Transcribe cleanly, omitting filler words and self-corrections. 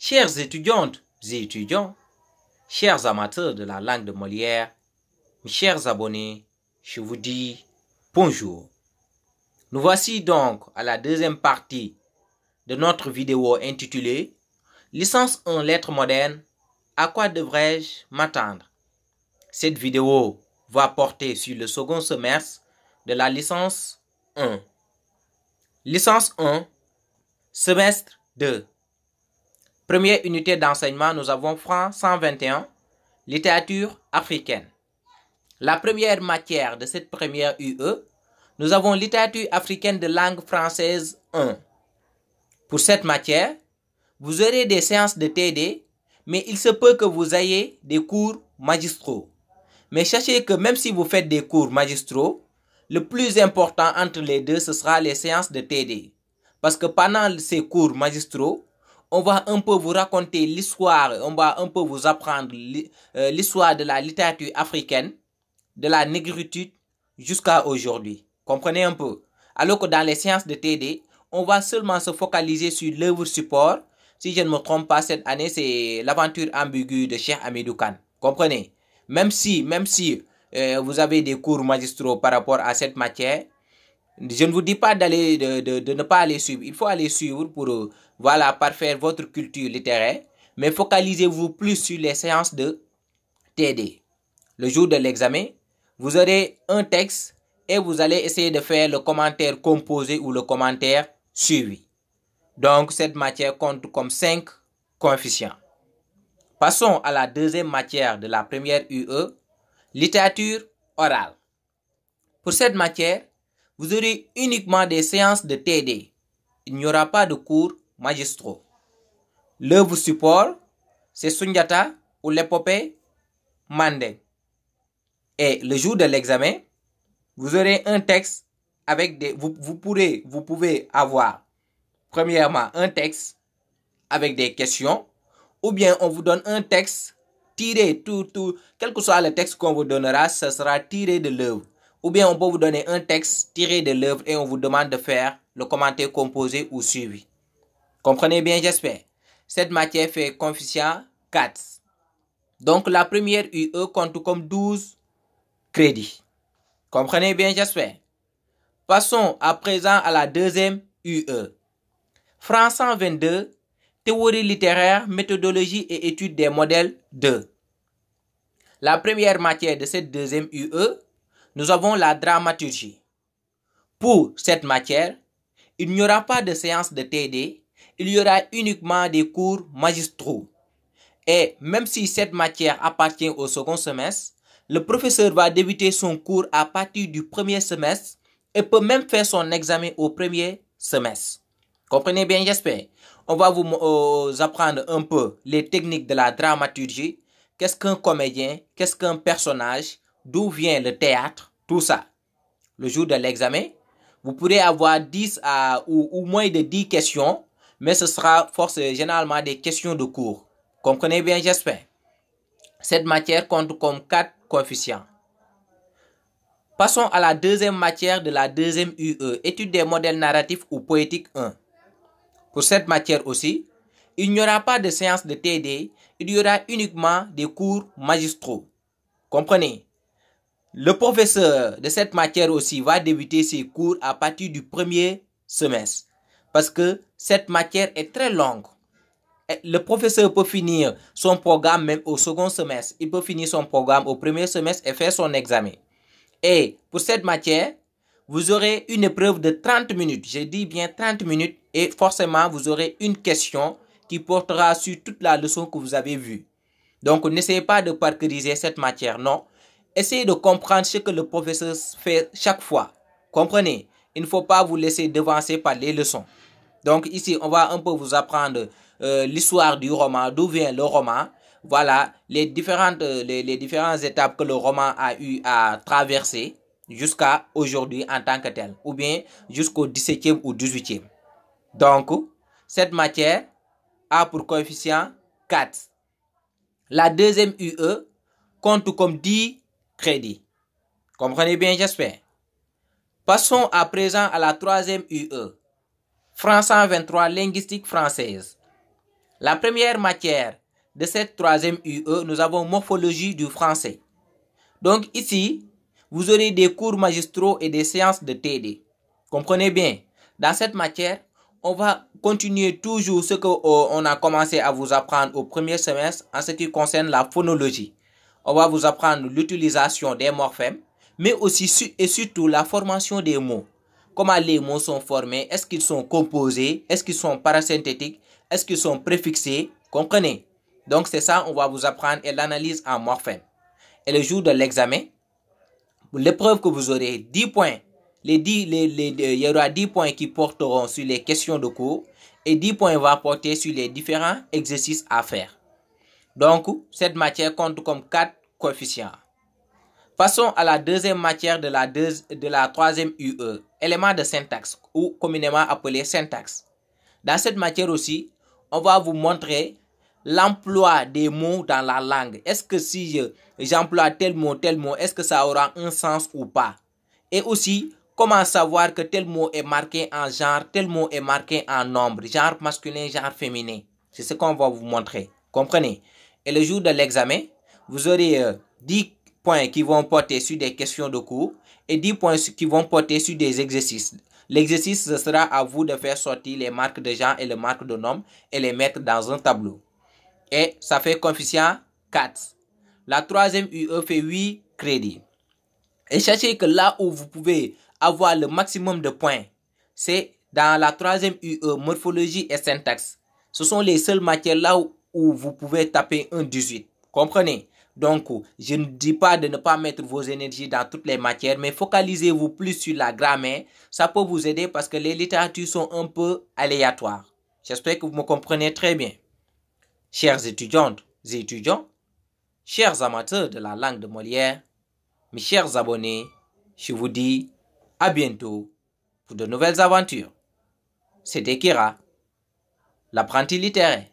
Chères étudiantes et étudiants, chers amateurs de la langue de Molière, mes chers abonnés, je vous dis bonjour. Nous voici donc à la deuxième partie de notre vidéo intitulée Licence 1 lettres modernes, à quoi devrais-je m'attendre? Cette vidéo va porter sur le second semestre de la licence 1. Licence 1, semestre 2. Première unité d'enseignement, nous avons franc 121, littérature africaine. La première matière de cette première UE, nous avons littérature africaine de langue française 1. Pour cette matière, vous aurez des séances de TD, mais il se peut que vous ayez des cours magistraux. Mais sachez que même si vous faites des cours magistraux, le plus important entre les deux, ce sera les séances de TD. Parce que pendant ces cours magistraux, on va un peu vous raconter l'histoire, on va un peu vous apprendre l'histoire de la littérature africaine, de la négritude jusqu'à aujourd'hui. Comprenez un peu. Alors que dans les séances de TD, on va seulement se focaliser sur l'œuvre support. Si je ne me trompe pas, cette année, c'est l'aventure ambiguë de Cheikh Hamidou Kane. Comprenez? Même si vous avez des cours magistraux par rapport à cette matière, je ne vous dis pas de ne pas aller suivre. Il faut aller suivre pour parfaire votre culture littéraire. Mais focalisez-vous plus sur les séances de TD. Le jour de l'examen, vous aurez un texte et vous allez essayer de faire le commentaire composé ou le commentaire suivi. Donc, cette matière compte comme 5 coefficients. Passons à la deuxième matière de la première UE, littérature orale. Pour cette matière, vous aurez uniquement des séances de TD. Il n'y aura pas de cours magistraux. L'œuvre support, c'est Sundiata ou l'épopée Mandé. Et le jour de l'examen, vous aurez un texte avec des... Vous pouvez avoir, premièrement, un texte avec des questions, ou bien on vous donne un texte tiré, quel que soit le texte qu'on vous donnera, ce sera tiré de l'œuvre. Ou bien on peut vous donner un texte tiré de l'œuvre et on vous demande de faire le commentaire composé ou suivi. Comprenez bien, j'espère. Cette matière fait coefficient 4. Donc la première UE compte comme 12 crédits. Comprenez bien, j'espère. Passons à présent à la deuxième UE. Franc 122, théorie littéraire, méthodologie et étude des modèles 2. La première matière de cette deuxième UE, nous avons la dramaturgie. Pour cette matière, il n'y aura pas de séance de TD, il y aura uniquement des cours magistraux. Et même si cette matière appartient au second semestre, le professeur va débuter son cours à partir du premier semestre et peut même faire son examen au premier semestre. Comprenez bien, j'espère. On va vous apprendre un peu les techniques de la dramaturgie. Qu'est-ce qu'un comédien? Qu'est-ce qu'un personnage? D'où vient le théâtre? Tout ça. Le jour de l'examen, vous pourrez avoir 10 ou moins de 10 questions, mais ce sera généralement des questions de cours. Comprenez bien, j'espère. Cette matière compte comme 4 coefficients. Passons à la deuxième matière de la deuxième UE, étude des modèles narratifs ou poétiques 1. Pour cette matière aussi, il n'y aura pas de séance de TD, il y aura uniquement des cours magistraux. Comprenez? Le professeur de cette matière aussi va débuter ses cours à partir du premier semestre. Parce que cette matière est très longue. Le professeur peut finir son programme même au second semestre. Il peut finir son programme au premier semestre et faire son examen. Et pour cette matière, vous aurez une épreuve de 30 minutes. Je dis bien 30 minutes. Et forcément, vous aurez une question qui portera sur toute la leçon que vous avez vue. Donc, n'essayez pas de parcuriser cette matière, non. Essayez de comprendre ce que le professeur fait chaque fois. Comprenez? Il ne faut pas vous laisser devancer par les leçons. Donc, ici, on va un peu vous apprendre l'histoire du roman, d'où vient le roman. Voilà, les différentes étapes que le roman a eu à traverser jusqu'à aujourd'hui en tant que tel. Ou bien jusqu'au 17e ou 18e. Donc, cette matière a pour coefficient 4. La deuxième UE compte comme 10 crédits. Comprenez bien, j'espère. Passons à présent à la troisième UE. Franc 123, linguistique française. La première matière de cette troisième UE, nous avons morphologie du français. Donc ici, vous aurez des cours magistraux et des séances de TD. Comprenez bien, dans cette matière, on va continuer toujours ce qu'on a commencé à vous apprendre au premier semestre en ce qui concerne la phonologie. On va vous apprendre l'utilisation des morphèmes, mais aussi et surtout la formation des mots. Comment les mots sont formés, est-ce qu'ils sont composés, est-ce qu'ils sont parasynthétiques, est-ce qu'ils sont préfixés, comprenez? Donc c'est ça, on va vous apprendre et l'analyse en morphèmes. Et le jour de l'examen, l'épreuve que vous aurez 10 points, il y aura 10 points qui porteront sur les questions de cours et 10 points vont porter sur les différents exercices à faire. Donc, cette matière compte comme 4 coefficients. Passons à la deuxième matière de la troisième UE, éléments de syntaxe ou communément appelé syntaxe. Dans cette matière aussi, on va vous montrer l'emploi des mots dans la langue. Est-ce que si j'emploie tel mot, est-ce que ça aura un sens ou pas? Et aussi, comment savoir que tel mot est marqué en genre, tel mot est marqué en nombre, genre masculin, genre féminin. C'est ce qu'on va vous montrer. Comprenez? Et le jour de l'examen, vous aurez 10 points qui vont porter sur des questions de cours et 10 points qui vont porter sur des exercices. L'exercice, ce sera à vous de faire sortir les marques de genre et les marques de nombre et les mettre dans un tableau. Et ça fait coefficient 4. La troisième UE fait 8 crédits. Et sachez que là où vous pouvez avoir le maximum de points, c'est dans la troisième UE, morphologie et syntaxe. Ce sont les seules matières là où vous pouvez taper un 18. Comprenez? Donc, je ne dis pas de ne pas mettre vos énergies dans toutes les matières, mais focalisez-vous plus sur la grammaire. Ça peut vous aider parce que les littératures sont un peu aléatoires. J'espère que vous me comprenez très bien. Chers étudiantes et étudiants, chers amateurs de la langue de Molière, mes chers abonnés, je vous dis à bientôt pour de nouvelles aventures. C'était Kira, l'apprenti littéraire.